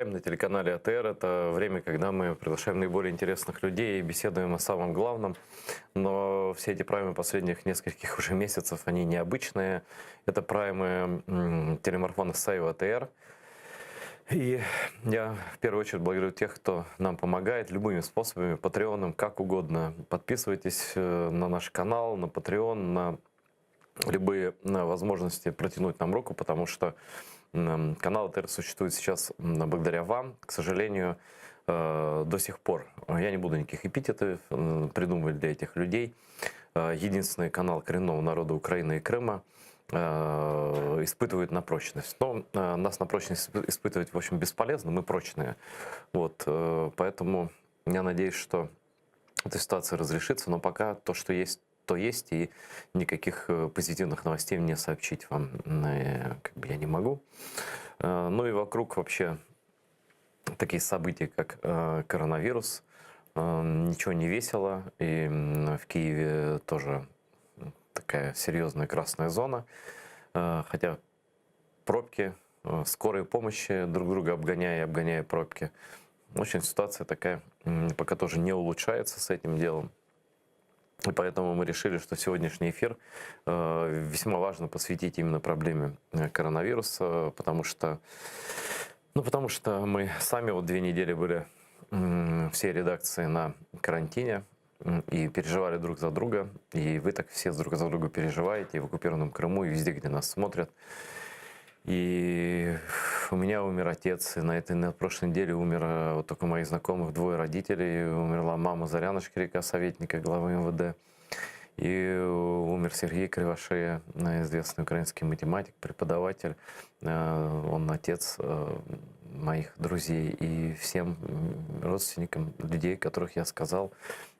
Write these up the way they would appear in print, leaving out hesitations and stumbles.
На телеканале АТР это время, когда мы приглашаем наиболее интересных людей и беседуем о самом главном. Но все эти праймы последних нескольких уже месяцев, они необычные. Это праймы телемарафона Саева АТР. И я в первую очередь благодарю тех, кто нам помогает любыми способами, патреоном, как угодно. Подписывайтесь на наш канал, на Patreon, на любые возможности протянуть нам руку, потому что канал АТР существует сейчас благодаря вам. К сожалению, до сих пор я не буду никаких эпитетов придумывать для этих людей. Единственный канал коренного народа Украины и Крыма испытывает на прочность. Но нас на прочность испытывать, в общем, бесполезно, мы прочные. Вот, поэтому я надеюсь, что эта ситуация разрешится, но пока то, что есть, то есть, и никаких позитивных новостей мне сообщить вам я не могу. Ну и вокруг вообще такие события, как коронавирус, ничего не весело, и в Киеве тоже такая серьезная красная зона, хотя пробки, скорой помощи друг друга обгоняя и обгоняя пробки. В общем, ситуация такая пока тоже не улучшается с этим делом. И поэтому мы решили, что сегодняшний эфир весьма важно посвятить именно проблеме коронавируса, потому что мы сами вот 2 недели были всей редакции на карантине и переживали друг за друга, и вы так все друг за друга переживаете и в оккупированном Крыму, и везде, где нас смотрят. И у меня умер отец, и на прошлой неделе умер вот только моих знакомых 2 родителей. Умерла мама Заряна Шкиряка, советника главы МВД. И умер Сергей Кривошея, известный украинский математик, преподаватель. Он отец моих друзей. И всем родственникам людей, которых я сказал,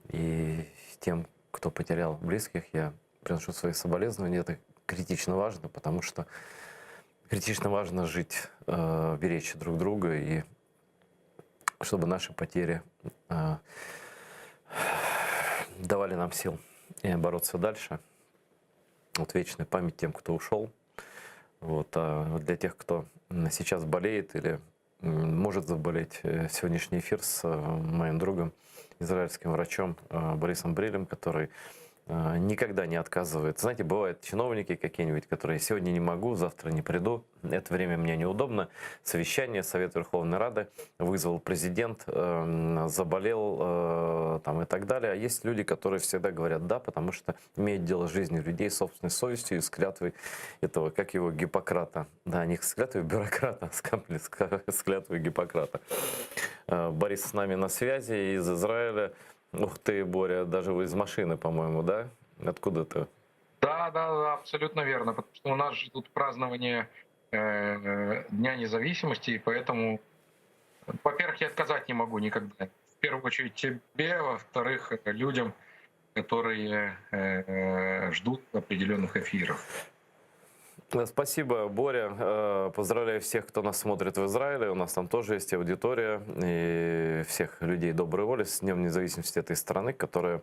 и тем, кто потерял близких, я приношу свои соболезнования. Это критично важно, потому что критично важно жить, беречь друг друга, и чтобы наши потери давали нам сил и бороться дальше. Вот вечная память тем, кто ушел. Вот, а для тех, кто сейчас болеет или может заболеть, сегодняшний эфир с моим другом, израильским врачом Борисом Брилем, который никогда не отказывает. Знаете, бывают чиновники какие-нибудь, которые сегодня не могу, завтра не приду, это время мне неудобно. Совещание, Совет Верховной Рады, вызвал президент, заболел там и так далее. А есть люди, которые всегда говорят «да», потому что имеют дело с жизнью людей, собственной совестью и с клятвой этого, как его, Гиппократа. Да, не с клятвой бюрократа, с клятвой Гиппократа. Борис с нами на связи из Израиля. Ух ты, Боря, даже вы из машины, по-моему, да? Откуда ты? Да, абсолютно верно. Потому что у нас же тут празднование Дня независимости, и поэтому, во-первых, я отказать не могу никогда. В первую очередь тебе, во-вторых, людям, которые ждут определенных эфиров. Спасибо, Боря. Поздравляю всех, кто нас смотрит в Израиле. У нас там тоже есть аудитория. И всех людей доброй воли с Днем независимости этой страны, которая,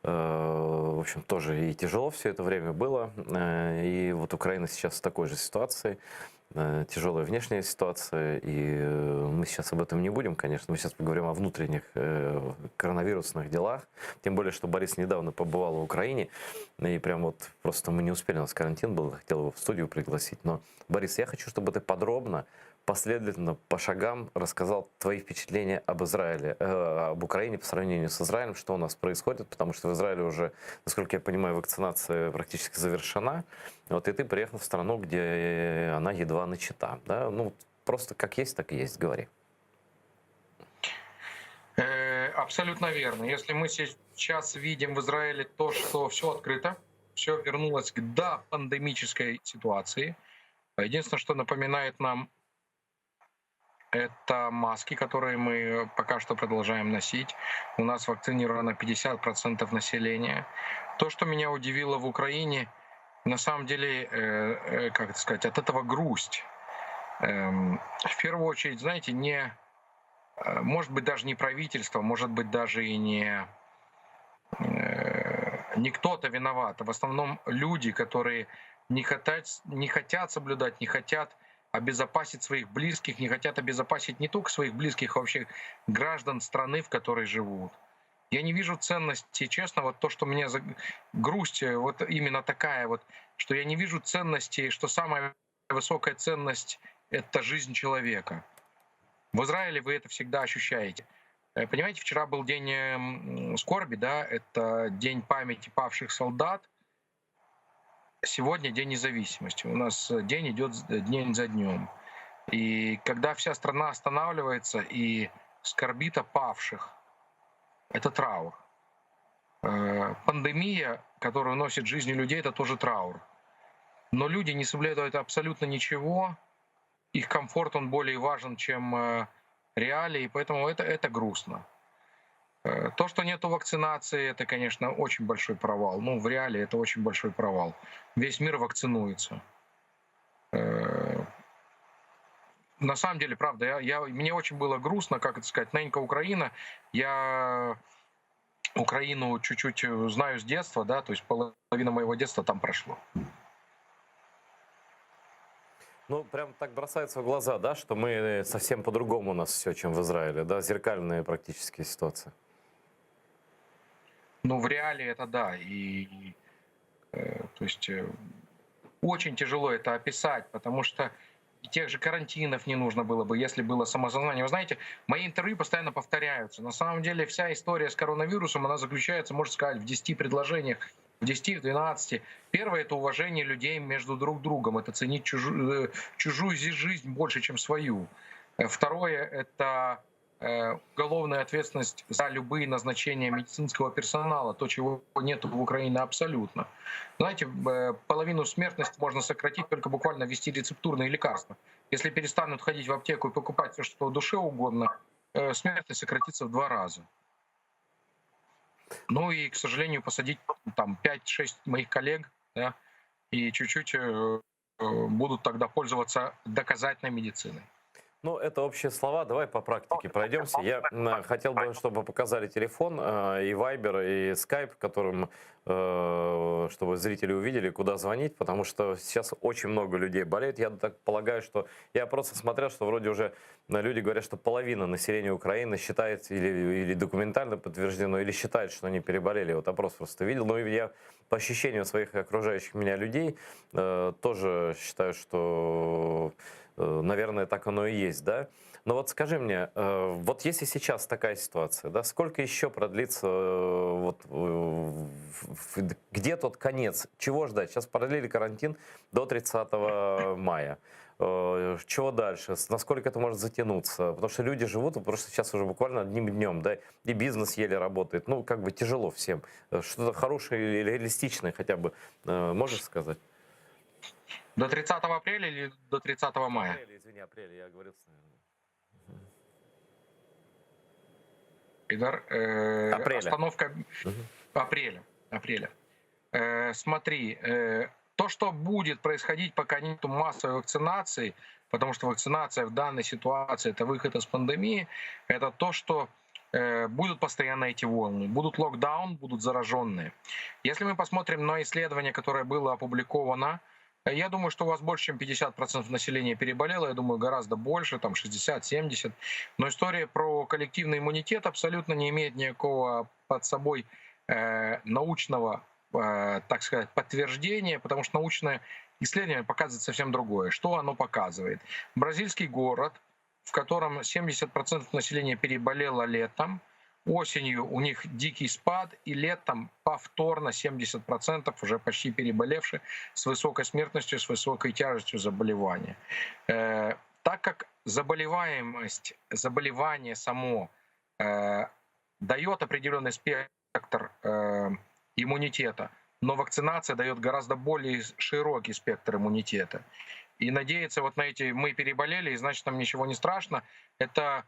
в общем, тоже и тяжело все это время было. И вот Украина сейчас в такой же ситуации. Тяжелая внешняя ситуация, и мы сейчас об этом не будем, конечно, мы сейчас поговорим о внутренних коронавирусных делах, тем более, что Борис недавно побывал в Украине, и прям вот просто мы не успели, у нас карантин был, хотел его в студию пригласить, но, Борис, я хочу, чтобы ты подробно, последовательно, по шагам рассказал твои впечатления об Израиле, об Украине по сравнению с Израилем, что у нас происходит, потому что в Израиле уже, насколько я понимаю, вакцинация практически завершена. Вот и ты приехал в страну, где она едва начата. Да? Ну, просто как есть, так и есть, говори. Абсолютно верно. Если мы сейчас видим в Израиле то, что все открыто, все вернулось к допандемической ситуации. Единственное, что напоминает нам, это маски, которые мы пока что продолжаем носить. У нас вакцинировано 50% населения. То, что меня удивило в Украине, на самом деле, как это сказать, от этого грусть. В первую очередь, знаете, может быть, даже не правительство, может быть, даже и не кто-то виноват, а в основном люди, которые не хотят соблюдать, не хотят обезопасить своих близких, не хотят обезопасить не только своих близких, а вообще граждан страны, в которой живут. Я не вижу ценности, честно, вот то, что меня грусть, вот именно такая вот, что я не вижу ценности, что самая высокая ценность — это жизнь человека. В Израиле вы это всегда ощущаете. Понимаете, вчера был день скорби, да, это день памяти павших солдат. Сегодня день независимости. У нас день идет день за днем. И когда вся страна останавливается и скорбит о павших, это траур. Пандемия, которая уносит жизни людей, это тоже траур. Но люди не соблюдают абсолютно ничего. Их комфорт, он более важен, чем реалии, поэтому это грустно. То, что нету вакцинации, это, конечно, очень большой провал. Ну, в реале это очень большой провал. Весь мир вакцинуется. На самом деле, правда, мне очень было грустно, как это сказать, ненька Украина. Я Украину чуть-чуть знаю с детства, да, то есть половина моего детства там прошло. Ну, прям так бросается в глаза, да, что мы совсем по-другому у нас все, чем в Израиле, да, зеркальная практически ситуация. Ну, в реале это да, и то есть очень тяжело это описать, потому что и тех же карантинов не нужно было бы, если было самосознание. Вы знаете, мои интервью постоянно повторяются. На самом деле вся история с коронавирусом, она заключается, можно сказать, в 10 предложениях, в 10, в 12. Первое — это уважение людей между друг другом, это ценить чужую жизнь больше, чем свою. Второе — это уголовная ответственность за любые назначения медицинского персонала, то, чего нет в Украине абсолютно. Знаете, половину смертности можно сократить, только буквально ввести рецептурные лекарства. Если перестанут ходить в аптеку и покупать все, что душе угодно, смертность сократится в 2 раза. Ну и, к сожалению, посадить там 5-6 моих коллег, да, и чуть-чуть будут тогда пользоваться доказательной медициной. Ну, это общие слова. Давай по практике пройдемся. Я хотел бы, чтобы показали телефон, и Viber, и Skype, которым, чтобы зрители увидели, куда звонить, потому что сейчас очень много людей болеет. Я так полагаю, что я просто смотрел, что вроде уже люди говорят, что половина населения Украины считает или документально подтверждено, или считает, что они переболели. Вот опрос просто видел. Но я по ощущениям своих окружающих меня людей тоже считаю, что... Наверное, так оно и есть, да? Но вот скажи мне, вот если сейчас такая ситуация, да, сколько еще продлится, где тот конец? Чего ждать? Сейчас продлили карантин до 30 мая. Чего дальше? Насколько это может затянуться? Потому что люди живут просто сейчас уже буквально одним днем, да, и бизнес еле работает. Ну, как бы тяжело всем. Что-то хорошее или реалистичное хотя бы можешь сказать? До 30 апреля или до 30 мая? Апреля, извини, апреля, я говорил. Идар, Апреля. остановка апреля. Смотри, то, что будет происходить, пока нет массовой вакцинации, потому что вакцинация в данной ситуации — это выход из пандемии, это то, что будут постоянно эти волны, будут локдаун, будут зараженные. Если мы посмотрим на исследование, которое было опубликовано, я думаю, что у вас больше, чем 50% населения переболело, я думаю, гораздо больше, там 60-70. Но история про коллективный иммунитет абсолютно не имеет никакого под собой научного, так сказать, подтверждения, потому что научное исследование показывает совсем другое. Что оно показывает? Бразильский город, в котором 70% населения переболело летом, осенью у них дикий спад, и летом повторно 70% уже почти переболевшие с высокой смертностью, с высокой тяжестью заболевания. Так как заболевание само дает определенный спектр иммунитета, но вакцинация дает гораздо более широкий спектр иммунитета. И надеяться вот на эти «мы переболели, и значит нам ничего не страшно» — это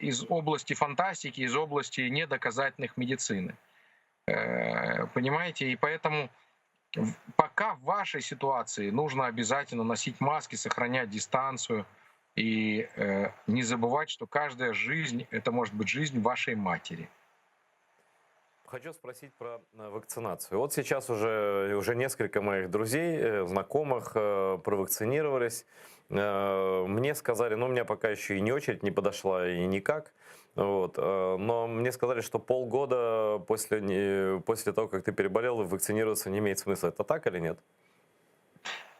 из области фантастики, из области недоказательных медицины. Понимаете? И поэтому пока в вашей ситуации нужно обязательно носить маски, сохранять дистанцию и не забывать, что каждая жизнь — это может быть жизнь вашей матери. Хочу спросить про вакцинацию. Вот сейчас уже несколько моих друзей, знакомых провакцинировались. Мне сказали, ну, у меня пока еще и не очередь не подошла, и никак. Вот. Но мне сказали, что полгода после того, как ты переболел, вакцинироваться не имеет смысла. Это так или нет?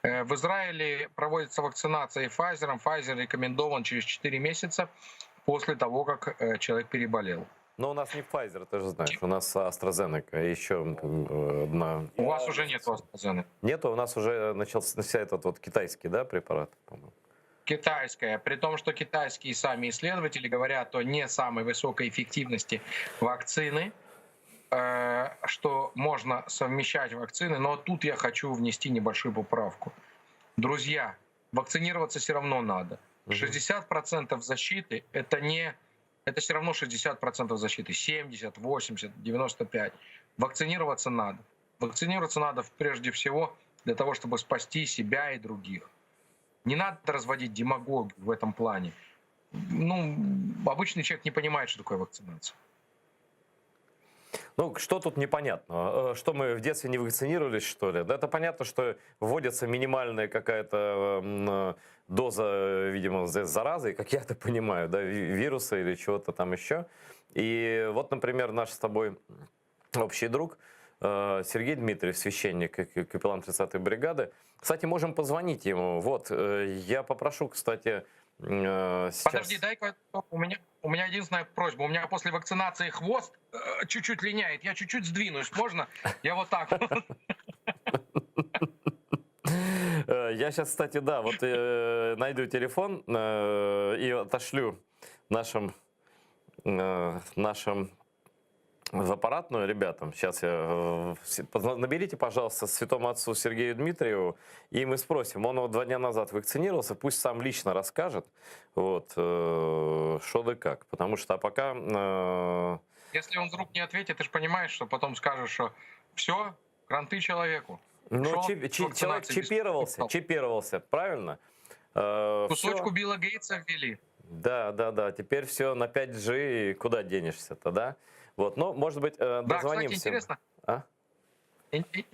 В Израиле проводится вакцинация Pfizer. Pfizer рекомендован через 4 месяца после того, как человек переболел. Но у нас не Pfizer, ты же знаешь, у нас AstraZeneca, еще одна. У вас уже нет AstraZeneca. Нету, у нас уже начался этот вот китайский, да, препарат, по-моему. Китайская, при том, что китайские сами исследователи говорят о не самой высокой эффективности вакцины, что можно совмещать вакцины, но тут я хочу внести небольшую поправку. Друзья, вакцинироваться все равно надо. 60% защиты — это все равно 60% защиты, 70, 80, 95. Вакцинироваться надо. Вакцинироваться надо прежде всего для того, чтобы спасти себя и других. Не надо разводить демагогию в этом плане. Ну, обычный человек не понимает, что такое вакцинация. Ну, что тут непонятно? Что мы в детстве не вакцинировались, что ли? Да это понятно, что вводится минимальная какая-то доза, видимо, заразы, как я это понимаю, да, вируса или чего-то там еще. И вот, например, наш с тобой общий друг Сергей Дмитриев, священник, капеллан 30-й бригады. Кстати, можем позвонить ему. Вот, я попрошу, кстати, сейчас... Подожди, дай-ка, у меня единственная просьба. У меня после вакцинации хвост чуть-чуть линяет. Я чуть-чуть сдвинусь. Можно? Я вот так. Я сейчас, кстати, да, вот найду телефон и отошлю нашим в аппаратную ребятам. Сейчас наберите, пожалуйста, святому отцу Сергею Дмитриеву, и мы спросим. Он вот 2 дня назад вакцинировался, пусть сам лично расскажет, вот, что да как. Потому что пока... Если он вдруг не ответит, ты же понимаешь, что потом скажешь, что все, кранты человеку. Ну, человек чипировался, правильно? Кусочку Билла Гейтса ввели. Да. Теперь все на 5G, куда денешься-то, да? Вот, ну, может быть, дозвонимся. Да, кстати, интересно.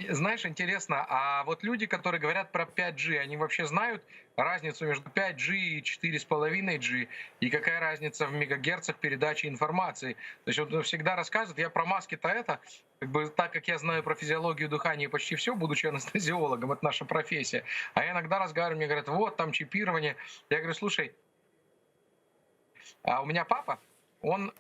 Знаешь, интересно, а вот люди, которые говорят про 5G, они вообще знают разницу между 5G и 4,5G? И какая разница в мегагерцах передачи информации? То есть вот всегда рассказывают, я про маски-то это, как бы, так как я знаю про физиологию дыхания почти все, будучи анестезиологом, это наша профессия. А я иногда разговариваю, мне говорят, вот там чипирование. Я говорю, слушай, а у меня папа, он...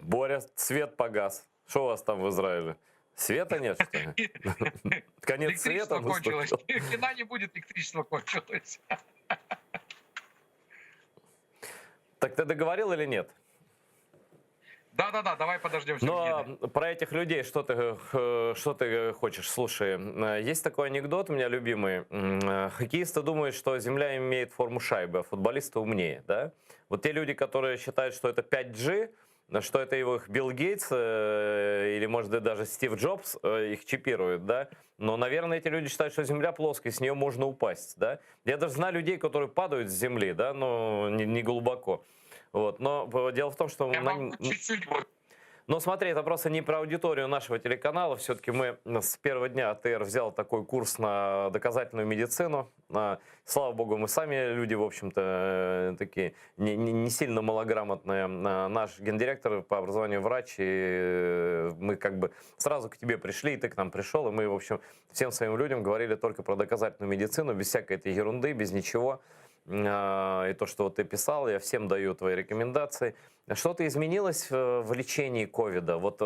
Боря, свет погас. Что у вас там в Израиле? Света нет, что ли? Конец света кончилось. Кино не будет, электричество кончилось. Так ты договорил или нет? Да, давай подождем. Но про этих людей что ты хочешь? Слушай, есть такой анекдот у меня любимый. Хоккеисты думают, что Земля имеет форму шайбы, а футболисты умнее, да? Вот те люди, которые считают, что это 5G, что это их Билл Гейтс или, может быть, даже Стив Джобс их чипирует, да? Но, наверное, эти люди считают, что Земля плоская, с нее можно упасть, да? Я даже знаю людей, которые падают с Земли, да, но не глубоко. Вот. Но дело в том, что... Но смотри, это просто не про аудиторию нашего телеканала. Все-таки мы с первого дня АТР взял такой курс на доказательную медицину. Слава богу, мы сами люди, в общем-то, такие не сильно малограмотные. Наш гендиректор по образованию врач, и мы как бы сразу к тебе пришли, и ты к нам пришел, и мы, в общем, всем своим людям говорили только про доказательную медицину, без всякой этой ерунды, без ничего. И то, что вот ты писал, я всем даю твои рекомендации. Что-то изменилось в лечении ковида? Вот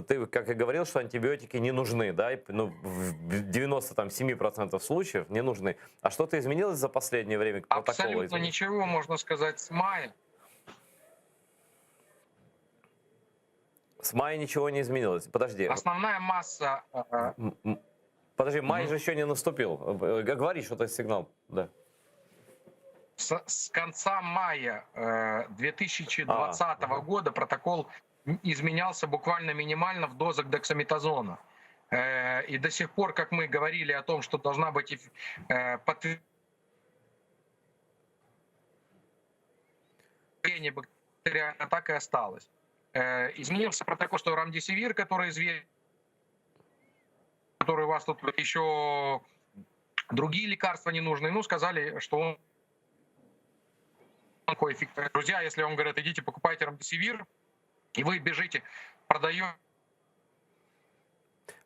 ты, как и говорил, что антибиотики не нужны, да? Ну, в 97% случаев не нужны. А что-то изменилось за последнее время? Абсолютно ничего, можно сказать, с мая. С мая ничего не изменилось. Подожди. Основная масса... Подожди, май же еще не наступил. Говори, что-то сигнал, да. С конца мая 2020 года протокол изменялся буквально минимально в дозах дексаметазона. И до сих пор, как мы говорили о том, что должна быть подтверждение бактериально, так и осталось. Изменился протокол, что рамдесивир, который известен, который у вас тут еще другие лекарства не нужны. Ну, сказали, что он такой эффективный. Друзья, если вам говорят, идите покупайте рамдесивир, и вы бежите, продаете,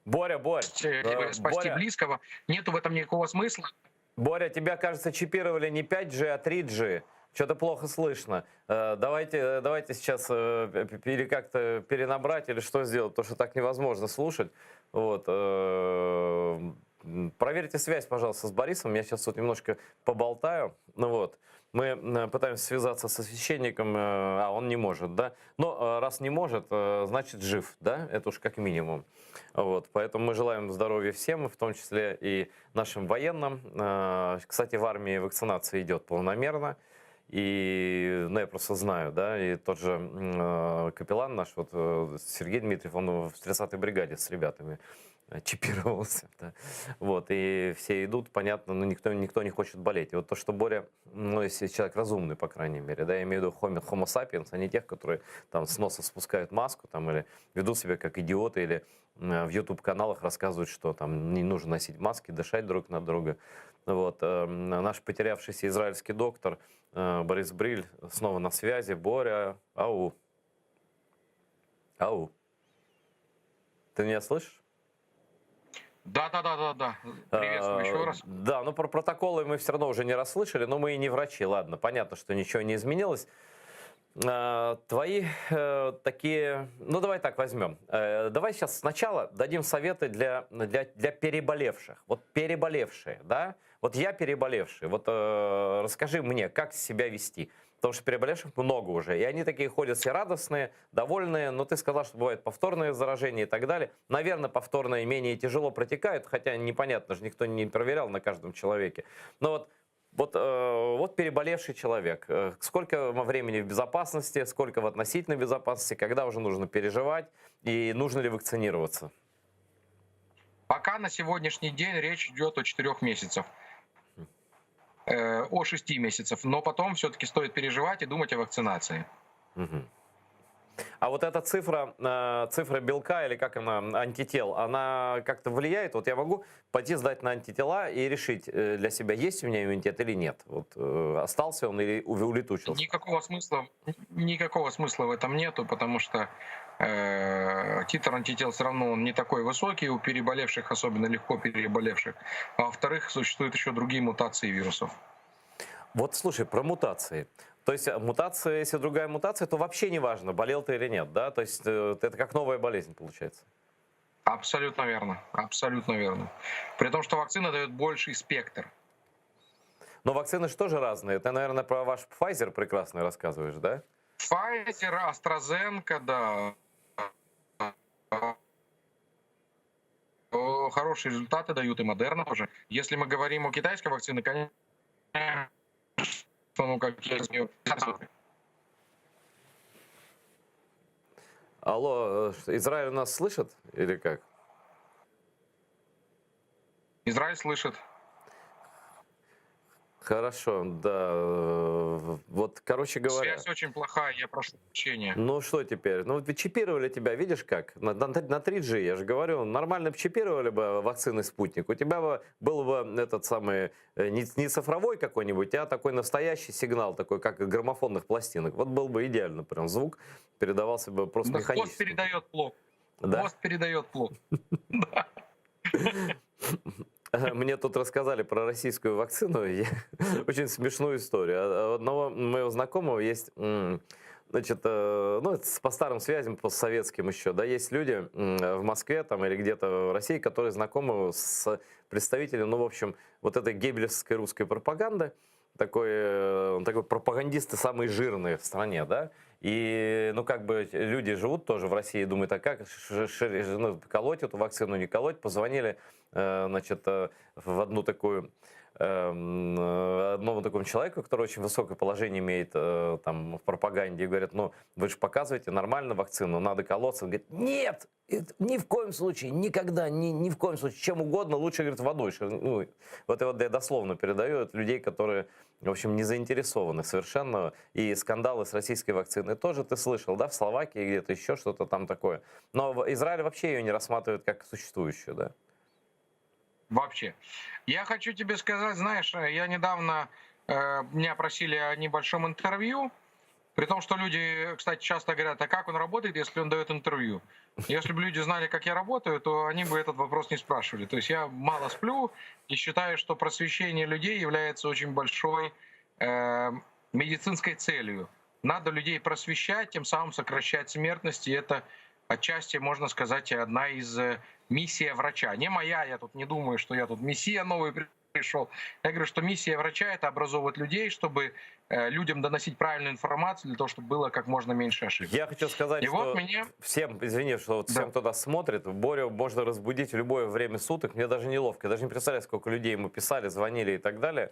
Боря, спасти Боря, близкого, нету в этом никакого смысла. Боря, тебя, кажется, чипировали не 5G, а 3G. Что-то плохо слышно. Давайте сейчас или как-то перенабрать, или что сделать, потому что так невозможно слушать. Вот. Проверьте связь, пожалуйста, с Борисом. Я сейчас тут немножко поболтаю. Ну вот. Мы пытаемся связаться со священником, а он не может, да? Но раз не может, значит жив, да? Это уж как минимум. Вот. Поэтому мы желаем здоровья всем, в том числе и нашим военным. Кстати, в армии вакцинация идет полномерно. И, ну, я просто знаю, да, и тот же капеллан наш, вот Сергей Дмитриев, он в 30-й бригаде с ребятами чипировался. Да. Вот, и все идут, понятно, но никто не хочет болеть. И вот то, что Боря, ну, если человек разумный, по крайней мере, да, я имею в виду homo sapiens, а не тех, которые там с носа спускают маску, там, или ведут себя как идиоты, или в YouTube-каналах рассказывают, что там не нужно носить маски, дышать друг на друга. Вот, наш потерявшийся израильский доктор Борис Бриль снова на связи. Боря, ау. Ау. Ты меня слышишь? Да. Приветствую еще раз. Да, но про протоколы мы все равно уже не расслышали, но мы и не врачи. Ладно, понятно, что ничего не изменилось. Твои такие... Ну, давай так возьмем. Давай сейчас сначала дадим советы для переболевших. Вот переболевшие, да? Вот я переболевший. Вот расскажи мне, как себя вести. Потому что переболевших много уже. И они такие ходят все радостные, довольные. Но ты сказал, что бывают повторные заражения и так далее. Наверное, повторные менее тяжело протекают. Хотя непонятно же, никто не проверял на каждом человеке. Но вот переболевший человек. Сколько времени в безопасности, сколько в относительной безопасности, когда уже нужно переживать и нужно ли вакцинироваться? Пока на сегодняшний день речь идет о 4 месяцах. О 6 месяцев. Но потом все-таки стоит переживать и думать о вакцинации. Угу. А вот эта цифра белка, или как она, антител, она как-то влияет? Вот я могу пойти сдать на антитела и решить для себя, есть у меня иммунитет или нет? Вот, остался он или улетучился? Никакого смысла в этом нету, потому что титр антител все равно он не такой высокий у переболевших, особенно легко переболевших. А во-вторых, существуют еще другие мутации вирусов. Вот слушай, про мутации. То есть мутация, если другая мутация, то вообще не важно, болел ты или нет, да? То есть это как новая болезнь получается. Абсолютно верно, абсолютно верно. При том, что вакцина дает больший спектр. Но вакцины же тоже разные. Ты, наверное, про ваш Pfizer прекрасно рассказываешь, да? Pfizer, AstraZeneca, да. Хорошие результаты дают и Moderna тоже. Если мы говорим о китайской вакцине, конечно, ну, как я знаю. Алло, Израиль нас слышит или как? Израиль слышит. Хорошо, да. Вот, короче говоря... Связь очень плохая, я прошу прощения. Ну что теперь? Ну вот чипировали тебя, видишь как? На 3G, я же говорю, нормально бы чипировали бы вакцины «Спутник». У тебя бы был бы этот самый, не цифровой какой-нибудь, а такой настоящий сигнал, такой как граммофонных пластинок. Вот был бы идеально прям звук, передавался бы просто Да, механически. хвост передает плохо. Да? Хвост передает плохо. Мне тут рассказали про российскую вакцину, очень смешную историю. У одного моего знакомого есть, значит, ну, по старым связям, по советским еще, да, есть люди в Москве там или где-то в России, которые знакомы с представителем, ну, в общем, вот этой геббельевской русской пропаганды, такой пропагандисты самые жирные в стране, да, и, ну, как бы люди живут тоже в России, думают, а как колоть эту вакцину, не колоть, позвонили значит, в одну такую одному такому человеку, который очень высокое положение имеет там в пропаганде, и говорят, ну, вы же показываете нормально вакцину, надо колоться. Он говорит, нет, ни в коем случае, никогда, ни в коем случае, чем угодно, лучше, говорит, водой. Ну, вот я дословно передаю от людей, которые, в общем, не заинтересованы совершенно. И скандалы с российской вакциной тоже ты слышал, да, в Словакии где-то еще что-то там такое. Но в Израиле вообще ее не рассматривают как существующую, да. Вообще. Я хочу тебе сказать, знаешь, я недавно, меня просили о небольшом интервью, при том, что люди, кстати, часто говорят, а как он работает, если он дает интервью? Если бы люди знали, как я работаю, то они бы этот вопрос не спрашивали. То есть я мало сплю и считаю, что просвещение людей является очень большой медицинской целью. Надо людей просвещать, тем самым сокращать смертность, и это отчасти, можно сказать, одна из миссия врача. Не моя, я тут не думаю, что я тут мессия новый пришел. Я говорю, что миссия врача — это образовывать людей, чтобы людям доносить правильную информацию, для того, чтобы было как можно меньше ошибок. Я хочу сказать, И что вот мне... всем, извини, что вот всем, Да. кто нас смотрит, Борю можно разбудить в любое время суток. Мне даже неловко. Я даже не представляю, сколько людей ему писали, звонили и так далее.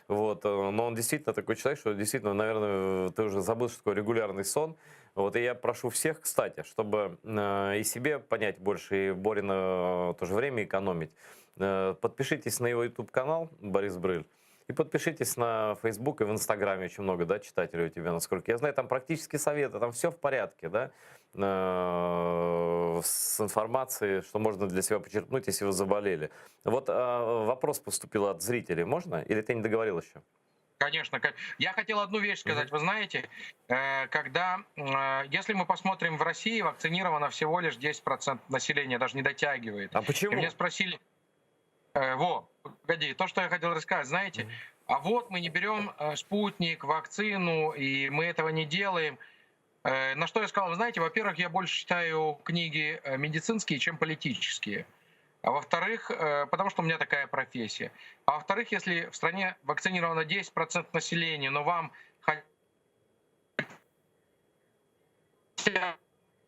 Вот, но он действительно такой человек, что действительно, наверное, ты уже забыл, что такое регулярный сон. Вот, и я прошу всех, кстати, чтобы и себе понять больше, и Боре на то же время экономить. Подпишитесь на его YouTube-канал Борис Брыль. И подпишитесь на Facebook и в Инстаграме, очень много, да, читателей у тебя, насколько я знаю, там практически советы, там все в порядке, да, с информацией, что можно для себя почерпнуть, если вы заболели. Вот вопрос поступил от зрителей, можно? Или ты не договорил еще? Конечно. Я хотел одну вещь сказать. Вы знаете, когда, если мы посмотрим в России, вакцинировано всего лишь 10% населения, даже не дотягивает. А И почему? меня спросили, погоди, то, что я хотел рассказать, знаете, а вот мы не берем спутник, вакцину, и мы этого не делаем. На что я сказал, вы знаете, во-первых, я больше читаю книги медицинские, чем политические. А во-вторых, потому что у меня такая профессия. А во-вторых, если в стране вакцинировано 10% населения, но вам хотят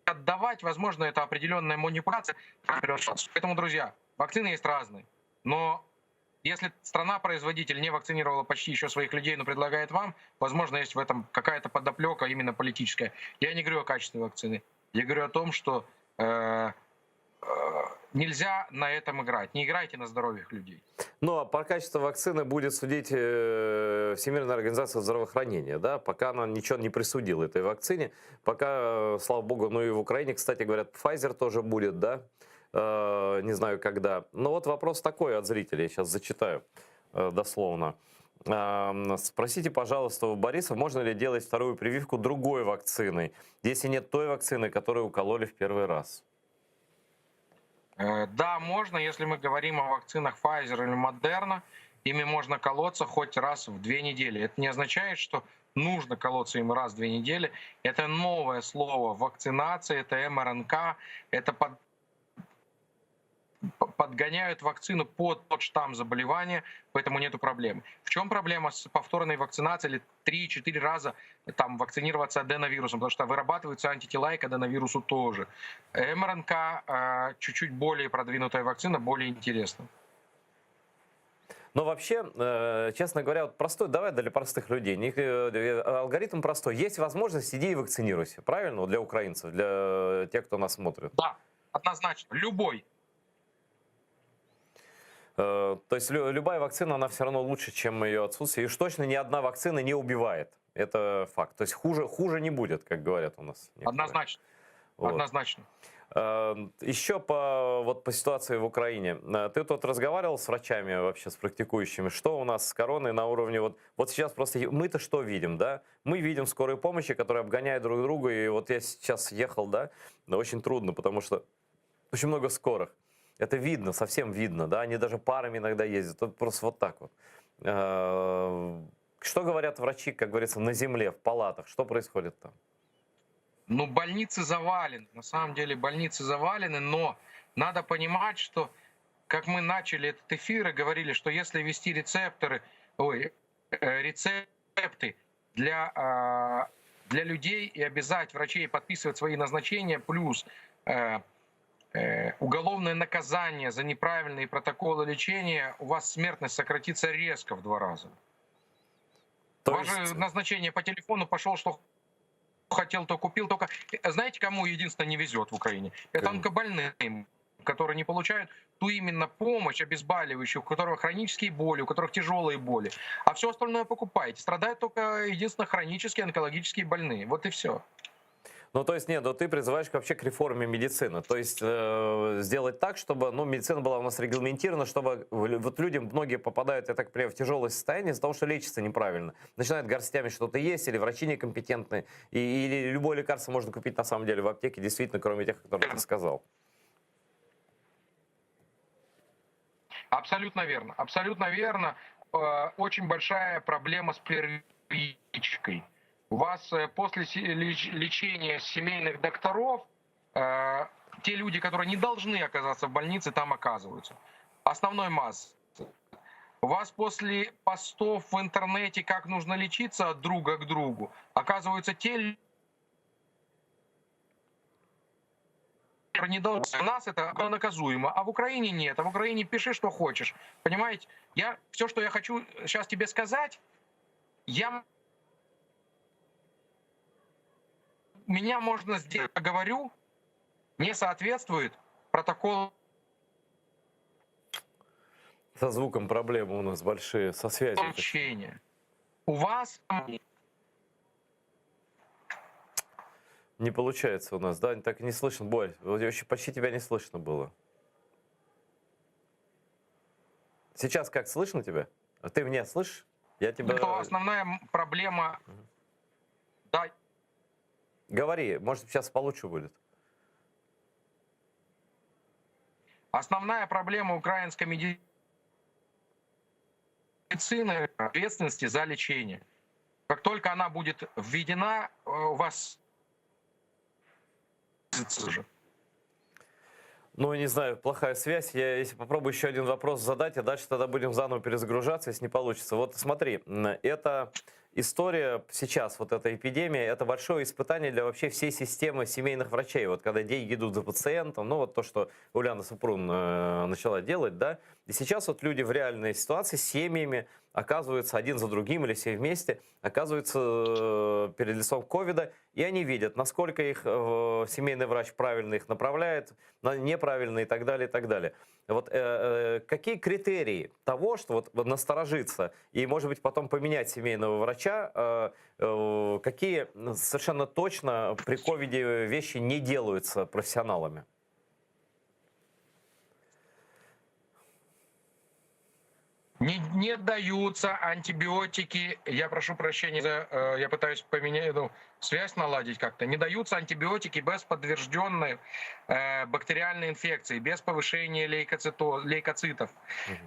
отдавать, возможно, это определенная манипуляция. Поэтому, друзья, вакцины есть разные. Но если страна-производитель не вакцинировала почти еще своих людей, но предлагает вам, возможно, есть в этом какая-то подоплека именно политическая. Я не говорю о качестве вакцины. Я говорю о том, что нельзя на этом играть. Не играйте на здоровье людей. Ну, а по качеству вакцины будет судить Всемирная организация здравоохранения, да, пока она ничего не присудила этой вакцине, пока, слава богу, ну и в Украине, кстати, говорят, Pfizer тоже будет, да, не знаю когда. Но вот вопрос такой от зрителей, я сейчас зачитаю дословно. Спросите, пожалуйста, у Бориса, можно ли делать вторую прививку другой вакциной, если нет той вакцины, которую укололи в первый раз? Да, можно, если мы говорим о вакцинах Pfizer или Moderna, ими можно колоться хоть раз в 2 недели. Это не означает, что нужно колоться им раз в 2 недели. Это новое слово вакцинация, это МРНК, это подгоняют вакцину под тот штамм заболевания, поэтому нету проблем. В чем проблема с повторной вакцинацией или 3-4 раза там вакцинироваться аденовирусом? Потому что вырабатываются антитела и к аденовирусу тоже. МРНК чуть-чуть более продвинутая вакцина, более интересна. Но вообще, честно говоря, вот простой, давай для простых людей, алгоритм простой. Есть возможность, иди и вакцинируйся, правильно? Для украинцев, для тех, кто нас смотрит. Да, однозначно, любой. То есть любая вакцина, она все равно лучше, чем ее отсутствие. И уж точно ни одна вакцина не убивает. Это факт. То есть хуже не будет, как говорят у нас. Однозначно. Вот. Однозначно. Еще по ситуации в Украине. Ты тут разговаривал с врачами вообще, с практикующими? Что у нас с короной на уровне... Вот сейчас просто мы-то что видим, да? Мы видим скорую помощь, которые обгоняют друг друга. И вот я сейчас ехал, да? Очень трудно, потому что очень много скорых. Это видно, совсем видно, да? Они даже парами иногда ездят. Это просто вот так вот. Что говорят врачи, как говорится, на земле, в палатах? Что происходит там? Ну, больницы завалены. На самом деле больницы завалены, но надо понимать, что, как мы начали этот эфир и говорили, что если ввести рецепты для людей и обязать врачей подписывать свои назначения, плюс уголовное наказание за неправильные протоколы лечения, у вас смертность сократится резко в 2 раза. То У вас есть, же назначение по телефону пошел, что хотел, то купил. Только знаете, кому единственное не везет в Украине? Это Кому? онкобольным, которые не получают ту именно помощь обезболивающую, у которых хронические боли, у которых тяжелые боли. А все остальное покупаете. Страдают только единственно хронические онкологические больные. Вот и все. ну, то есть, нет, но ты призываешь вообще к реформе медицины. То есть, сделать так, чтобы, ну, медицина была у нас регламентирована, чтобы вот люди, многие попадают, я так понимаю, в тяжелое состояние из-за того, что лечатся неправильно. Начинают горстями что-то есть, или врачи некомпетентны, или любое лекарство можно купить на самом деле в аптеке, действительно, кроме тех, которые ты сказал. Абсолютно верно. Абсолютно верно. Очень большая проблема с первичкой. У вас после лечения семейных докторов те люди, которые не должны оказаться в больнице, там оказываются. Основной массы. У вас после постов в интернете, как нужно лечиться от друга к другу, оказываются те люди, которые не должны. У нас это наказуемо, а в Украине нет. А в Украине пиши, что хочешь. Понимаете? Все, что я хочу сейчас тебе сказать, меня можно сделать, я говорю, не соответствует протоколу Со звуком проблемы у нас большие, со связью. лечения. У вас Не получается у нас, да? Так и не слышно, Борь. Почти тебя не слышно было. Сейчас как, слышно тебя? А ты меня слышишь? Я тебя... основная проблема... Да, Говори, может сейчас получше будет. основная проблема украинской медицины — ответственности за лечение. Как только она будет введена, у вас... Ну, не знаю, плохая связь. Я, если попробую еще один вопрос задать, а дальше тогда будем заново перезагружаться, если не получится. Вот смотри, это история сейчас, вот эта эпидемия, это большое испытание для вообще всей системы семейных врачей. Вот когда деньги идут за пациентом, ну вот то, что Уляна Супрун начала делать, да. И сейчас вот люди в реальной ситуации с семьями оказываются один за другим или все вместе, оказываются перед лицом ковида, и они видят, насколько их семейный врач правильно их направляет, неправильно и так далее, и так далее. Вот какие критерии того, что вот насторожиться и, может быть, потом поменять семейного врача, какие совершенно точно при ковиде вещи не делаются профессионалами? Не даются антибиотики, я прошу прощения, я пытаюсь поменять, связь наладить как-то. Не даются антибиотики без подтвержденной бактериальной инфекции, без повышения лейкоцитов.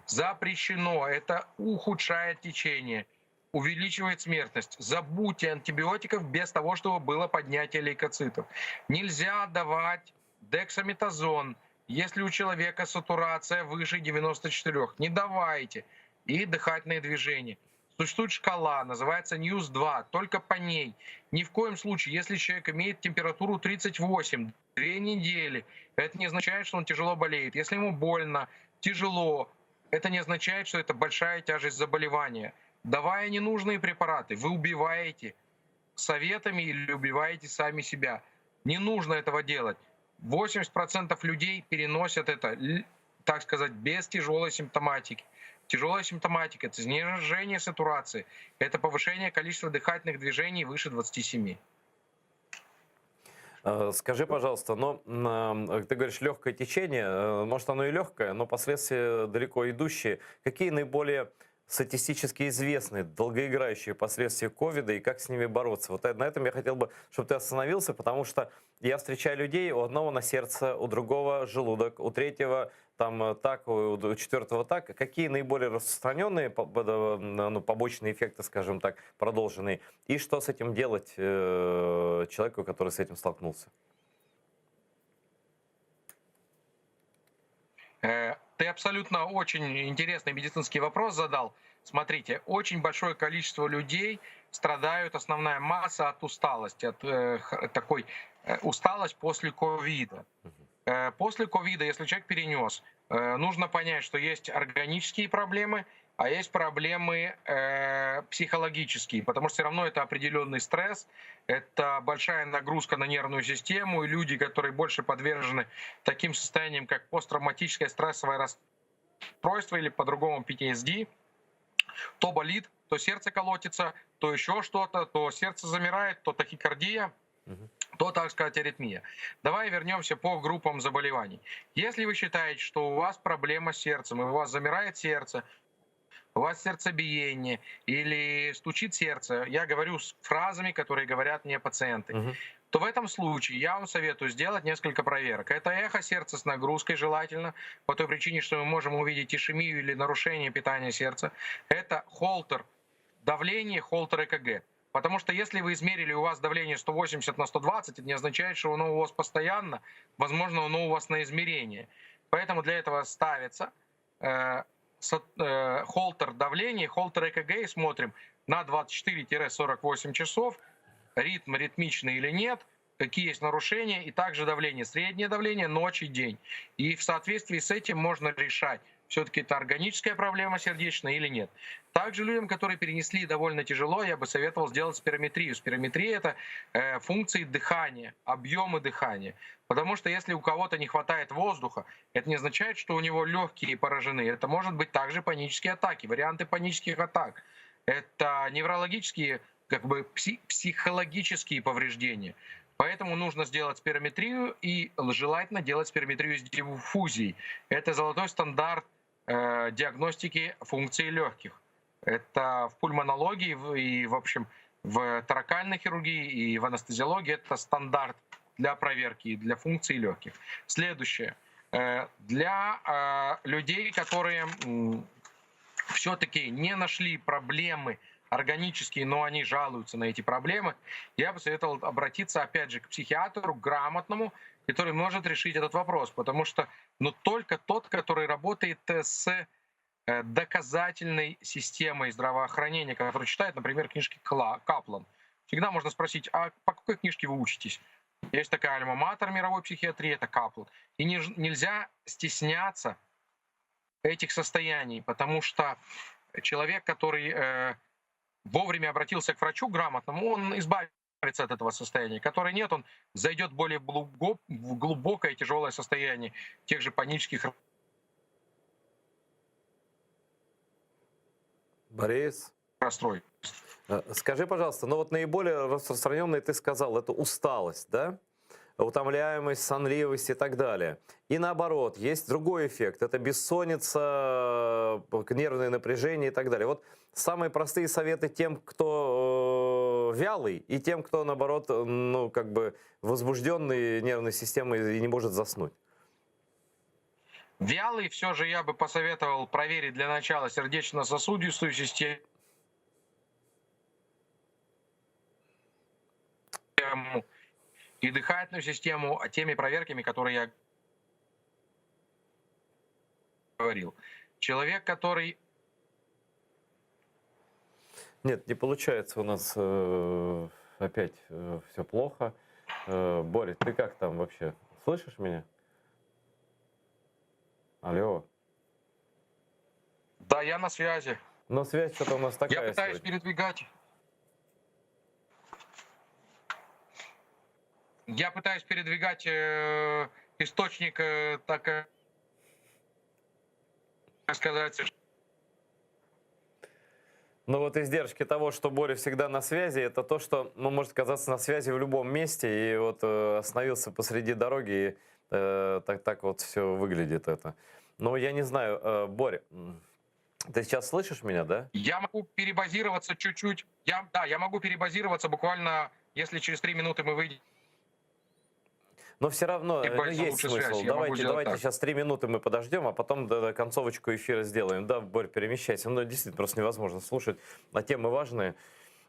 Запрещено, это ухудшает течение, увеличивает смертность. Забудьте антибиотиков без того, чтобы было поднятие лейкоцитов. Нельзя давать дексаметазон, если у человека сатурация выше 94. Не давайте. И дыхательные движения. Существует шкала, называется NEWS-2, только по ней. Ни в коем случае, если человек имеет температуру 38, 2 недели, это не означает, что он тяжело болеет. Если ему больно, тяжело, это не означает, что это большая тяжесть заболевания. Давая ненужные препараты, вы убиваете советами или убиваете сами себя. Не нужно этого делать. 80% людей переносят это, так сказать, без тяжелой симптоматики. Тяжелая симптоматика — это снижение сатурации, это повышение количества дыхательных движений выше 27. Скажи, пожалуйста, но ты говоришь легкое течение, может оно и легкое, но последствия далеко идущие. Какие наиболее статистически известные долгоиграющие последствия ковида и как с ними бороться? Вот на этом я хотел бы, чтобы ты остановился, потому что я встречаю людей, у одного на сердце, у другого желудок, у третьего там так, у четвертого так. Какие наиболее распространенные побочные эффекты, скажем так, продолженные? И что с этим делать человеку, который с этим столкнулся? Ты абсолютно очень интересный медицинский вопрос задал. Смотрите, очень большое количество людей страдают, основная масса, от усталости, от такой усталость после ковида. После ковида, если человек перенес, нужно понять, что есть органические проблемы, а есть проблемы психологические, потому что все равно это определенный стресс, это большая нагрузка на нервную систему, и люди, которые больше подвержены таким состояниям, как посттравматическое стрессовое расстройство или по-другому PTSD, то болит, то сердце колотится, то еще что-то, то сердце замирает, то тахикардия, то, так сказать, аритмия. Давай вернемся по группам заболеваний. Если вы считаете, что у вас проблема с сердцем, и у вас замирает сердце, у вас сердцебиение или стучит сердце, я говорю с фразами, которые говорят мне пациенты, то в этом случае я вам советую сделать несколько проверок. Это эхо сердца с нагрузкой желательно, по той причине, что мы можем увидеть ишемию или нарушение питания сердца. Это холтер давление, холтер ЭКГ. Потому что если вы измерили, у вас давление 180 на 120, это не означает, что оно у вас постоянно, возможно, оно у вас на измерение. Поэтому для этого ставится холтер давления, холтер ЭКГ и смотрим на 24-48 часов, ритм ритмичный или нет, какие есть нарушения, и также давление, среднее давление, ночь и день. И в соответствии с этим можно решать, все-таки это органическая проблема сердечная или нет. Также людям, которые перенесли довольно тяжело, я бы советовал сделать спирометрию. Спирометрия — это функции дыхания, объемы дыхания. Потому что если у кого-то не хватает воздуха, это не означает, что у него легкие поражены. Это может быть также панические атаки, варианты панических атак. Это неврологические, психологические повреждения. Поэтому нужно сделать спирометрию и желательно делать спирометрию с диффузией. Это золотой стандарт диагностики функций легких. Это в пульмонологии и, в общем, в торакальной хирургии и в анестезиологии это стандарт для проверки и для функций легких. Следующее. Для людей, которые все-таки не нашли проблемы органические, но они жалуются на эти проблемы, я бы советовал обратиться, опять же, к психиатру, грамотному, который может решить этот вопрос. Потому что только тот, который работает с доказательной системой здравоохранения, который читает, например, книжки Каплан. Всегда можно спросить, а по какой книжке вы учитесь? Есть такая альма-матер мировой психиатрии, это Каплан. И нельзя стесняться этих состояний, потому что человек, который вовремя обратился к врачу грамотному, он избавится от этого состояния. Который нет, он зайдет более в глубокое тяжелое состояние тех же панических Борис, расстройств. скажи, пожалуйста, ну вот наиболее распространенный ты сказал, это усталость, да? Утомляемость, сонливость и так далее. И наоборот, есть другой эффект. Это бессонница, нервное напряжение и так далее. Вот самые простые советы тем, кто вялый, и тем, кто, наоборот, ну, как бы возбужденный нервной системой и не может заснуть. Вялый все же я бы посоветовал проверить для начала сердечно-сосудистую систему и дыхательную систему теми проверками, которые я говорил. Человек, который... Нет, не получается у нас опять все плохо. Борис, ты как там вообще? Слышишь меня? Алло. Да, я на связи. Но связь что-то у нас такая. Я пытаюсь сегодня. передвигать. Я пытаюсь передвигать источник, так сказать. Но вот издержки того, что Боря всегда на связи, это то, что он может казаться на связи в любом месте, и вот остановился посреди дороги, и так вот все выглядит это. Но я не знаю, Боря, ты сейчас слышишь меня, да? Я могу перебазироваться чуть-чуть. Я могу перебазироваться буквально, если через 3 минуты мы выйдем. Но все равно есть смысл. Связь. Давайте сейчас 3 минуты мы подождем, а потом концовочку эфира сделаем. Да, Борь, перемещайся. Ну, действительно, просто невозможно слушать. А темы важные.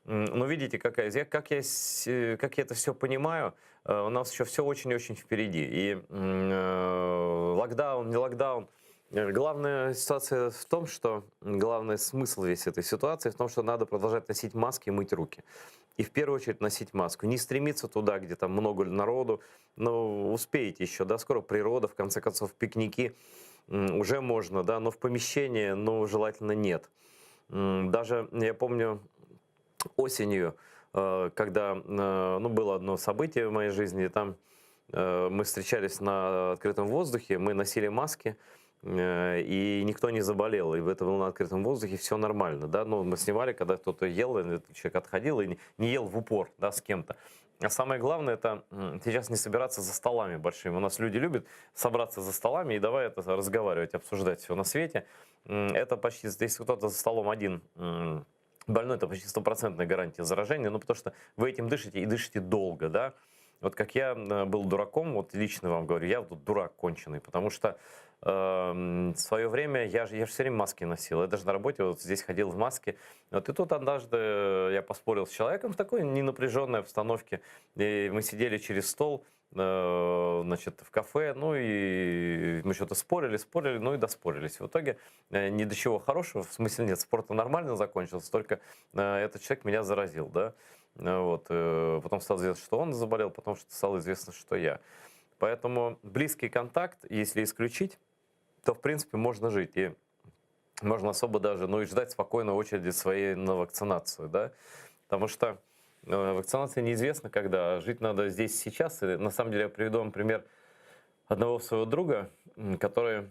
Но видите, как я это все понимаю, у нас еще все очень-очень впереди. И локдаун, не локдаун, Главная ситуация в том, что главный смысл весь этой ситуации в том, что надо продолжать носить маски и мыть руки. И в первую очередь носить маску. Не стремиться туда, где там много народу. Но успеете еще, да, скоро природа, в конце концов, пикники уже можно, да, но в помещении, ну, желательно нет. Даже, я помню, осенью, когда, ну, было одно событие в моей жизни, там мы встречались на открытом воздухе, мы носили маски, и никто не заболел, и это было на открытом воздухе, все нормально, да, ну, мы снимали, когда кто-то ел, и этот человек отходил и не ел в упор, да, с кем-то. А самое главное, это сейчас не собираться за столами большими. У нас люди любят собраться за столами и давай это разговаривать, обсуждать все на свете. Это почти, если кто-то за столом один больной, это почти стопроцентная гарантия заражения, ну, потому что вы этим дышите и дышите долго, да. Вот как я был дураком, вот лично вам говорю, я тут дурак конченый, потому что в свое время я же все время маски носил. Я даже на работе вот здесь ходил в маске. Вот и тут однажды я поспорил с человеком в такой ненапряженной обстановке. И мы сидели через стол, значит, в кафе, ну и мы что-то спорили, ну и доспорились. В итоге ни до чего хорошего, в смысле нет, спорта нормально закончился, только этот человек меня заразил, да. Вот. Потом стало известно, что он заболел, потом стало известно, что я. Поэтому близкий контакт, если исключить, то, в принципе, можно жить. И можно особо даже, ну и ждать спокойно очереди своей на вакцинацию, да. Потому что вакцинация неизвестна когда. Жить надо здесь сейчас. И, на самом деле, я приведу вам пример одного своего друга, который,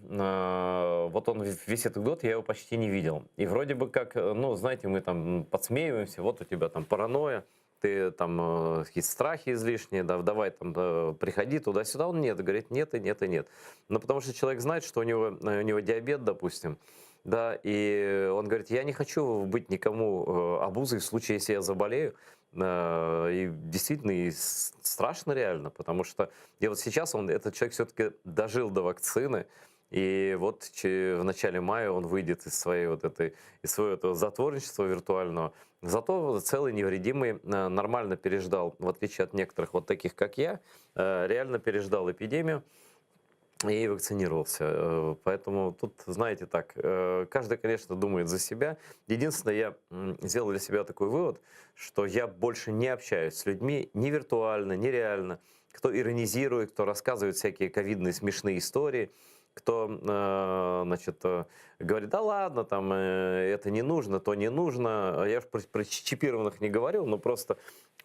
вот он весь этот год, я его почти не видел. И вроде бы как, ну, знаете, мы там подсмеиваемся, вот у тебя там паранойя, ты там какие-то страхи излишние, да, давай там да, приходи туда-сюда. Он нет, говорит нет и нет и нет. Но потому что человек знает, что у него диабет, допустим, да, и он говорит, я не хочу быть никому обузой в случае, если я заболею. И действительно, и страшно реально, потому что и вот сейчас этот человек все-таки дожил до вакцины, и вот в начале мая он выйдет из своего этого затворничества виртуального. Зато целый невредимый, нормально переждал, в отличие от некоторых вот таких, как я, реально переждал эпидемию и вакцинировался. Поэтому тут, знаете, так, каждый, конечно, думает за себя. Единственное, я сделал для себя такой вывод, что я больше не общаюсь с людьми ни виртуально, ни реально. Кто иронизирует, кто рассказывает всякие ковидные смешные истории, кто, значит, говорит, да ладно, там, это не нужно, то не нужно. Я уж про чипированных не говорил, но просто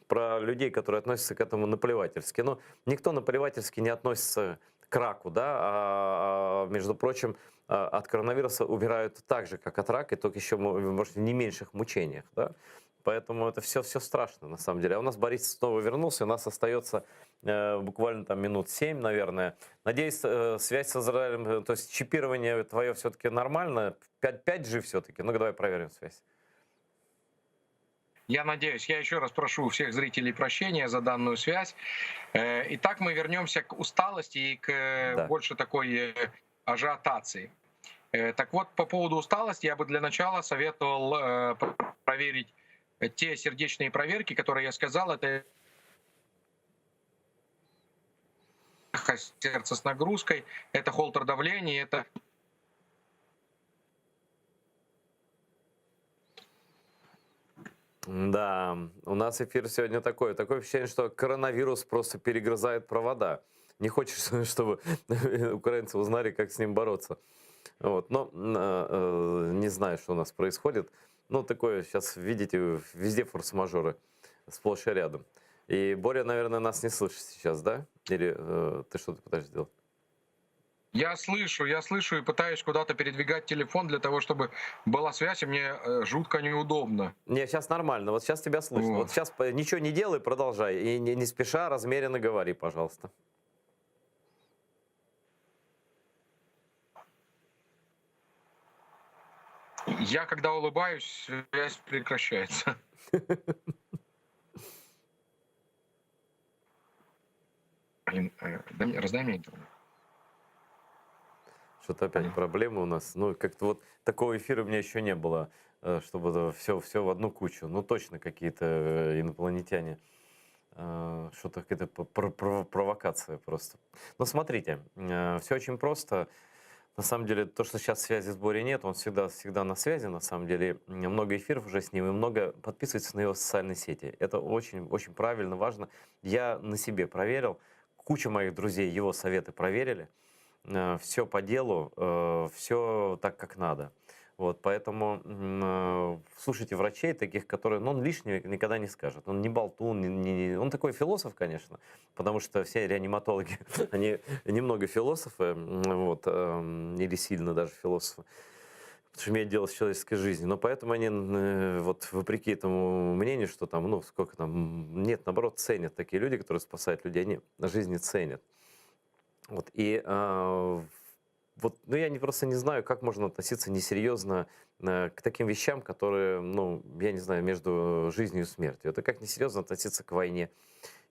про людей, которые относятся к этому наплевательски. Но никто наплевательски не относится к раку, да, между прочим, от коронавируса убирают так же, как от рака, и только еще, может, в не меньших мучениях, да. Поэтому это все страшно, на самом деле. А у нас Борис снова вернулся, у нас остается буквально там минут 7, наверное. Надеюсь, связь с Израилем, то есть чипирование твое все-таки нормально, 5G все-таки. Ну-ка, давай проверим связь. Я надеюсь, я еще раз прошу у всех зрителей прощения за данную связь. Итак, мы вернемся к усталости и к Да. больше такой ажиотации. Так вот, по поводу усталости я бы для начала советовал проверить те сердечные проверки, которые я сказал. Это сердце с нагрузкой, это холтер давления, это Да, у нас эфир сегодня такое впечатление, что коронавирус просто перегрызает провода. Не хочется, чтобы украинцы узнали, как с ним бороться. Вот. Но не знаю, что у нас происходит. Ну, такое сейчас, видите, везде форс-мажоры, сплошь и рядом. И Боря, наверное, нас не слышит сейчас, да? Или ты что-то пытаешься делать? я слышу и пытаюсь куда-то передвигать телефон для того, чтобы была связь, и мне жутко неудобно. Не, сейчас нормально, вот сейчас тебя слышно. Вот Вот. сейчас ничего не делай, продолжай. И не спеша, размеренно говори, пожалуйста. Я когда улыбаюсь, связь прекращается. Блин, раздай мне интернет. Что-то опять проблемы у нас. Ну, как-то вот такого эфира у меня еще не было, чтобы все в одну кучу. Ну, точно какие-то инопланетяне. Что-то какая-то провокация просто. Но смотрите, все очень просто. На самом деле, то, что сейчас связи с Борей нет, он всегда на связи, на самом деле. Много эфиров уже с ним, и много подписывается на его социальные сети. Это очень, очень правильно, важно. Я на себе проверил, куча моих друзей его советы проверили. Все по делу, все так, как надо. Вот, поэтому слушайте врачей таких, которые, ну, он лишнего никогда не скажет. Он не болтун, он такой философ, конечно, потому что все реаниматологи, они немного философы, вот, или сильно даже философы, потому что имеют дело с человеческой жизнью. Но поэтому они, вот, вопреки этому мнению, что там, ну, сколько там, нет, наоборот, ценят такие люди, которые спасают людей, они на жизни ценят. Вот, и вот, ну, я просто не знаю, как можно относиться несерьезно к таким вещам, которые, ну, я не знаю, между жизнью и смертью. Это как несерьезно относиться к войне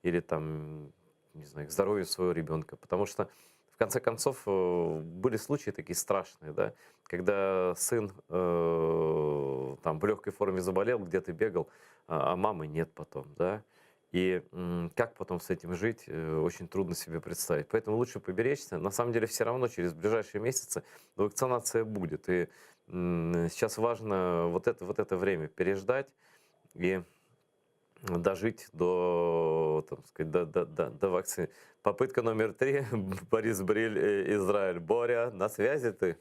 или там, не знаю, к здоровью своего ребенка. Потому что, в конце концов, были случаи такие страшные, да, когда сын там в легкой форме заболел, где-то бегал, а мамы нет потом, да. И как потом с этим жить, очень трудно себе представить. Поэтому лучше поберечься. На самом деле все равно через ближайшие месяцы вакцинация будет. И сейчас важно вот это время переждать и дожить до, так сказать, до вакцины. Попытка номер 3. Борис Бриль, Израиль. Боря, на связи ты?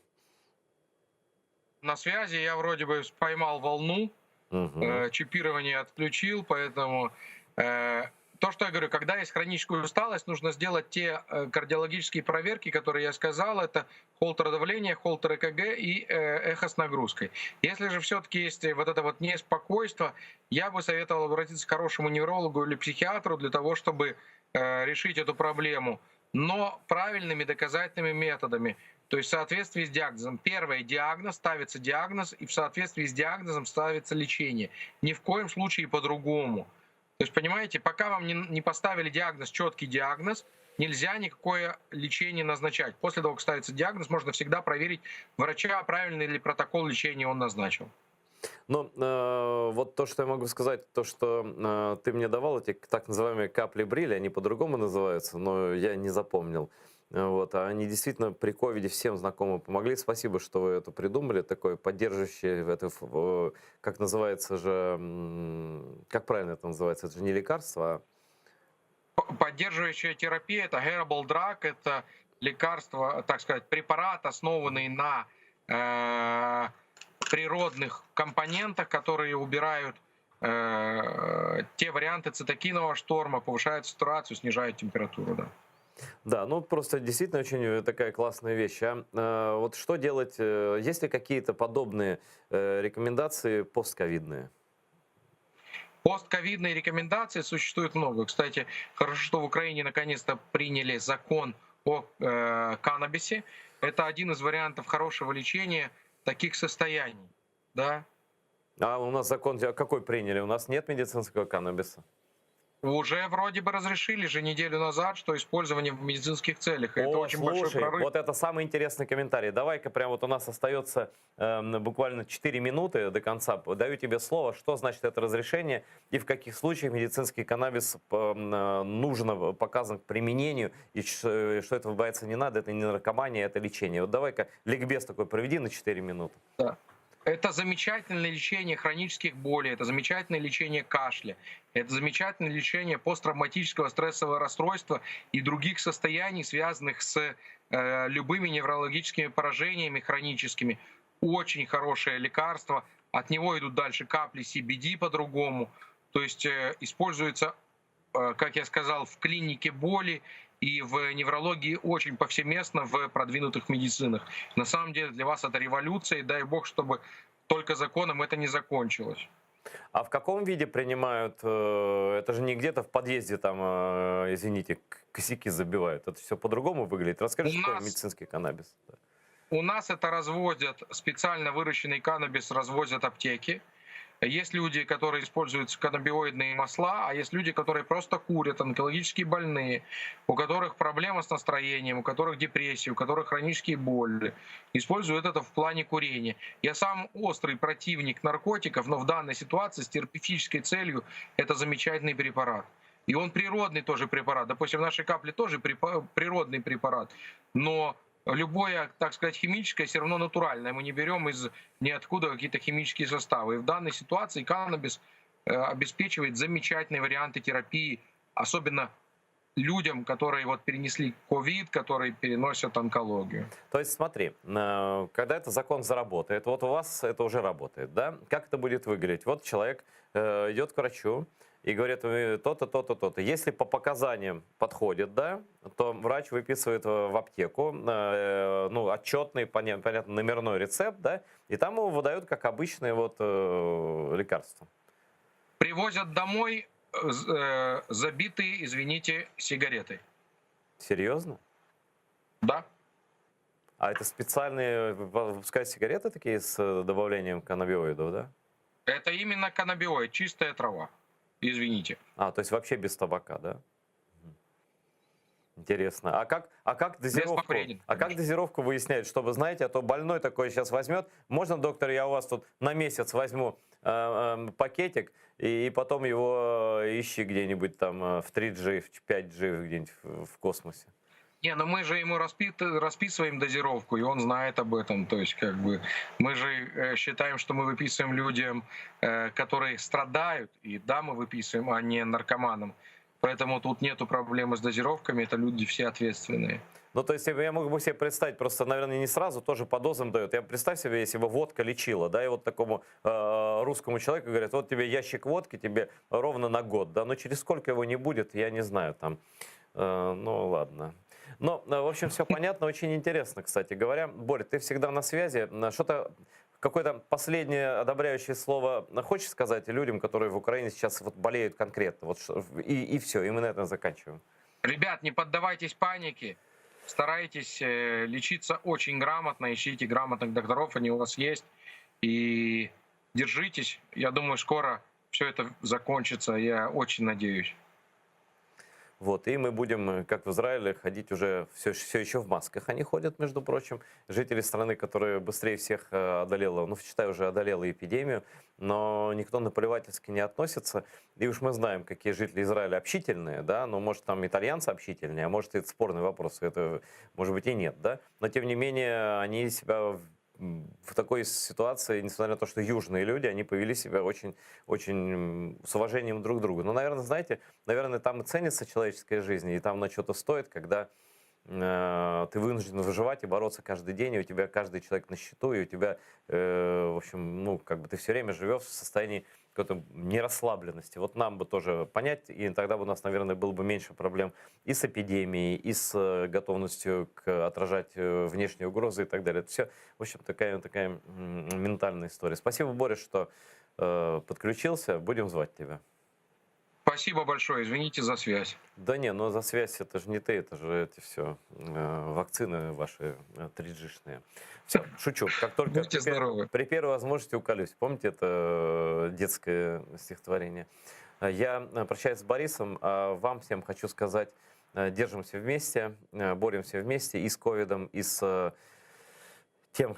На связи, я вроде бы поймал волну, Мгм. чипирование отключил, поэтому то, что я говорю, когда есть хроническая усталость, нужно сделать те кардиологические проверки, которые я сказал, это холтер давления, холтер ЭКГ и эхо с нагрузкой. Если же все-таки есть вот это вот неспокойство, я бы советовал обратиться к хорошему неврологу или психиатру для того, чтобы решить эту проблему, но правильными доказательными методами. То есть в соответствии с диагнозом. Первое, диагноз, ставится диагноз, и в соответствии с диагнозом ставится лечение. Ни в коем случае по-другому. То есть, понимаете, пока вам не поставили диагноз, четкий диагноз, нельзя никакое лечение назначать. После того, как ставится диагноз, можно всегда проверить врача, правильный ли протокол лечения он назначил. Ну, вот то, что я могу сказать, то, что ты мне давал, эти так называемые капли Бриля, они по-другому называются, но я не запомнил. Вот, а они действительно при ковиде всем знакомым помогли. Спасибо, что вы это придумали, такое поддерживающее, как называется же, как правильно это называется, это же не лекарство, Поддерживающая терапия — это herbal drug, это лекарство, так сказать, препарат, основанный на природных компонентах, которые убирают те варианты цитокинового шторма, повышают сатурацию, снижают температуру. Да. Да, ну просто действительно очень такая классная вещь. Вот что делать, есть ли какие-то подобные рекомендации постковидные? Постковидные рекомендации существует много. Кстати, хорошо, что в Украине наконец-то приняли закон о каннабисе. Это один из вариантов хорошего лечения таких состояний. Да? А у нас закон какой приняли? У нас нет медицинского каннабиса. Уже вроде бы разрешили же неделю назад, что использование в медицинских целях. И это О, очень большой слушай, прорыв. вот это самый интересный комментарий. Давай-ка прям вот у нас остается буквально 4 минуты до конца. Даю тебе слово, что значит это разрешение и в каких случаях медицинский каннабис нужно показан к применению, и что этого бояться не надо, это не наркомания, это лечение. Вот давай-ка ликбез такой проведи на 4 минуты. Да. Это замечательное лечение хронических болей, это замечательное лечение кашля, это замечательное лечение посттравматического стрессового расстройства и других состояний, связанных с любыми неврологическими поражениями хроническими. Очень хорошее лекарство. От него идут дальше капли CBD по-другому. То есть используется, как я сказал, в клинике боли и в неврологии очень повсеместно в продвинутых медицинах. На самом деле для вас это революция, и дай бог, чтобы только законом это не закончилось. А в каком виде принимают? Это же не где-то в подъезде там, извините, косяки забивают. Это все по-другому выглядит. Расскажи, что такое медицинский каннабис. У нас это разводят, специально выращенный каннабис развозят аптеки. Есть люди, которые используют каннабиоидные масла, а есть люди, которые просто курят, онкологически больные, у которых проблемы с настроением, у которых депрессия, у которых хронические боли. Используют это в плане курения. Я сам острый противник наркотиков, но в данной ситуации с терапевтической целью это замечательный препарат. И он природный тоже препарат. Допустим, наши капли тоже природный препарат. Но любое, так сказать, химическое все равно натуральное. Мы не берем из ниоткуда какие-то химические составы. И в данной ситуации каннабис обеспечивает замечательные варианты терапии, особенно людям, которые вот перенесли ковид, которые переносят онкологию. То есть смотри, когда этот закон заработает, вот у вас это уже работает, да? Как это будет выглядеть? Вот человек идет к врачу и говорит, то-то, то-то, то-то. Если по показаниям подходит, да, то врач выписывает в аптеку, ну, отчетный, понятно, номерной рецепт, да, и там его выдают как обычные вот лекарства. Привозят домой забитые, извините, сигареты. Серьезно? Да. А это специальные, выпускают сигареты такие с добавлением каннабиоидов, да? Это именно каннабиоид, чистая трава. Извините. То есть вообще без табака, да? Интересно. Как дозировку, как дозировку выясняют, чтобы, знаете, а то больной такой сейчас возьмет, можно, доктор, я у вас тут на месяц возьму пакетик, и потом его ищи где-нибудь там в 3G, в 5G, где-нибудь в космосе. Не, ну мы же ему расписываем дозировку, и он знает об этом. То есть, как бы, мы же считаем, что мы выписываем людям, которые страдают, и да, мы выписываем, а не наркоманам. Поэтому тут нету проблемы с дозировками, это люди все ответственные. Ну, то есть я мог бы себе представить, просто, наверное, не сразу, тоже по дозам дают. Я представь себе, если бы водка лечила, да, и вот такому русскому человеку говорят, вот тебе ящик водки, тебе ровно на год, да, но через сколько его не будет, я не знаю, там, ну, ладно. Но, в общем, все понятно, очень интересно, кстати говоря. Борь, ты всегда на связи, что-то, какое-то последнее одобряющее слово хочешь сказать людям, которые в Украине сейчас вот болеют конкретно, вот, и все, и мы на этом заканчиваем. Ребят, не поддавайтесь панике. Старайтесь лечиться очень грамотно, ищите грамотных докторов, они у вас есть. И держитесь. Я думаю, скоро все это закончится. Я очень надеюсь. Вот, и мы будем, как в Израиле, ходить уже все еще в масках. Они ходят, между прочим, жители страны, которая быстрее всех одолела, ну, считай, уже одолела эпидемию, но никто наплевательски не относится. И уж мы знаем, какие жители Израиля общительные, да, но может там итальянцы общительнее, а может это спорный вопрос, это может быть и нет, да. Но тем не менее они себя в такой ситуации, несмотря на то, что южные люди, они повели себя очень, очень с уважением друг к другу. Но, наверное, знаете, наверное, там и ценится человеческая жизнь, и там на что-то стоит, когда ты вынужден выживать и бороться каждый день, и у тебя каждый человек на счету, и у тебя, в общем, ну, как бы ты все время живешь в состоянии какой-то нерасслабленности. Вот нам бы тоже понять, и тогда бы у нас, наверное, было бы меньше проблем и с эпидемией, и с готовностью отражать внешние угрозы и так далее. Это все, в общем, такая ментальная история. Спасибо, Боря, что подключился. Будем звать тебя. Спасибо большое, извините за связь. Да не, но за связь это же не ты, это же эти все вакцины ваши 3G-шные. Все, шучу. Как только при первой возможности уколюсь. Помните это детское стихотворение? Я прощаюсь с Борисом, а вам всем хочу сказать, держимся вместе, боремся вместе и с ковидом, и с тем,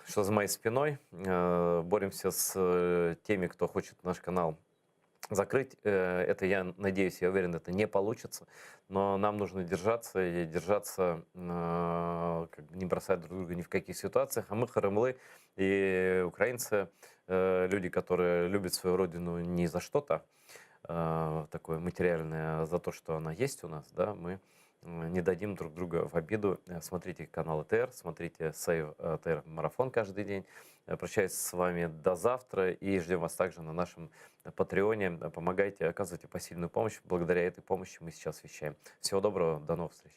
что за моей спиной. Боремся с теми, кто хочет наш канал закрыть. Это, я надеюсь, я уверен, это не получится, но нам нужно держаться и держаться, как бы не бросать друг друга ни в каких ситуациях. А мы харымлы и украинцы, люди, которые любят свою родину не за что-то такое материальное, а за то, что она есть у нас, да, мы не дадим друг друга в обиду. Смотрите канал АТР, смотрите Save АТР марафон каждый день. Прощаюсь с вами до завтра и ждем вас также на нашем Патреоне. Помогайте, оказывайте посильную помощь. Благодаря этой помощи мы сейчас вещаем. Всего доброго, до новых встреч.